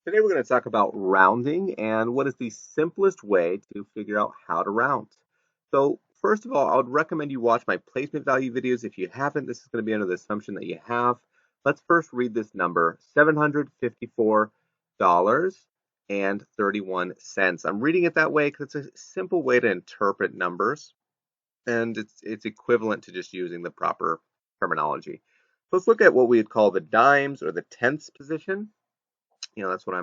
Today we're going to talk about rounding and what is the simplest way to figure out how to round. So first of all, I would recommend you watch my placement value videos. If you haven't, this is going to be under the assumption that you have. Let's first read this number, $754.31. I'm reading it that way because it's a simple way to interpret numbers, and it's equivalent to just using the proper terminology. So let's look at what we'd call the dimes or the tenths position. That's what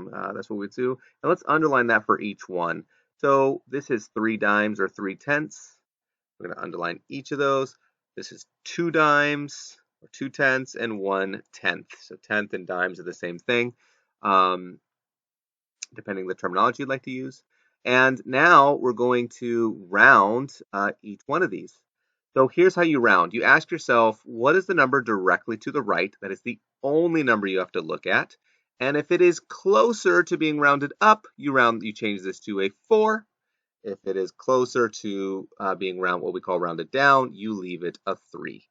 we do. And let's underline that for each one. So this is 3 dimes or 3 tenths. We're going to underline each of those. This is 2 dimes or 2 tenths and 1 tenth. So tenth and dimes are the same thing, um, depending on the terminology you'd like to use. And now we're going to round each one of these. So here's how you round. You ask yourself, what is the number directly to the right? That is the only number you have to look at. And if it is closer to being rounded up, you change this to a 4. If it is closer to being what we call rounded down, you leave it a 3.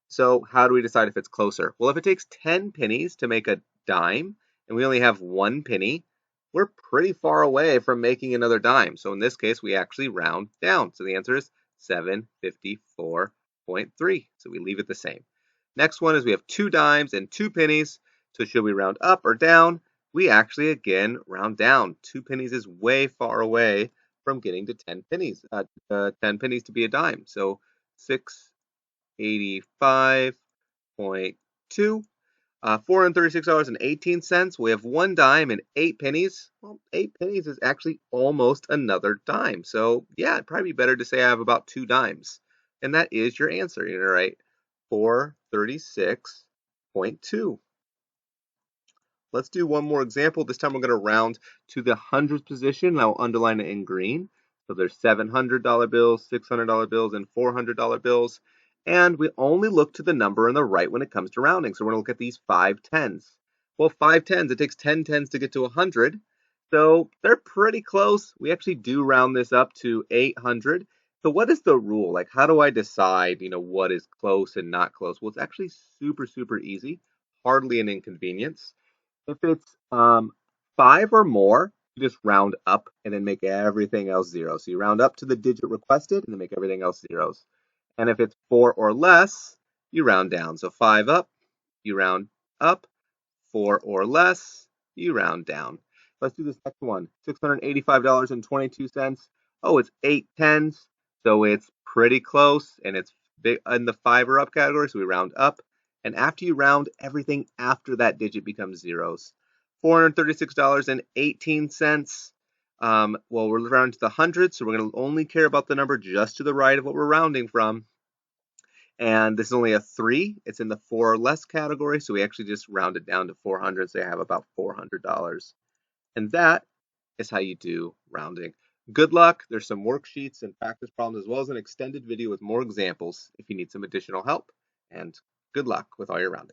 So how do we decide if it's closer? Well, if it takes 10 pennies to make a dime, and we only have 1 penny, we're pretty far away from making another dime. So in this case, we actually round down. So the answer is 754.3. So we leave it the same. Next one is we have 2 dimes and 2 pennies. So should we round up or down? We actually, again, round down. 2 pennies is way far away from getting to 10 pennies, 10 pennies to be a dime. So 685.2. $436.18. We have 1 dime and 8 pennies. Well, 8 pennies is actually almost another dime. So yeah, it'd probably be better to say I have about 2 dimes. And that is your answer. You're right. 436.2. Let's do one more example. This time we're going to round to the hundredths position. I'll underline it in green. So there's $700 bills, $600 bills, and $400 bills. And we only look to the number on the right when it comes to rounding. So we're going to look at these 5 tens. Well, 5 tens, it takes 10 tens to get to 100. So they're pretty close. We actually do round this up to 800. So what is the rule? Like, how do I decide, what is close and not close? Well, it's actually super, super easy. Hardly an inconvenience. If it's 5 or more, you just round up and then make everything else 0. So you round up to the digit requested and then make everything else zeros. And if it's 4 or less, you round down. So 5 up, you round up. 4 or less, you round down. Let's do this next one. $685.22. Oh, it's 8 tens. So it's pretty close and it's big in the 5 or up category. So we round up. And after you round, everything after that digit becomes zeros. $436.18. Well, we're rounding to the hundreds, so we're going to only care about the number just to the right of what we're rounding from. And this is only a 3. It's in the 4 or less category, so we actually just round it down to 400, so you have about $400. And that is how you do rounding. Good luck. There's some worksheets and practice problems as well as an extended video with more examples if you need some additional help. And good luck with all your rounding.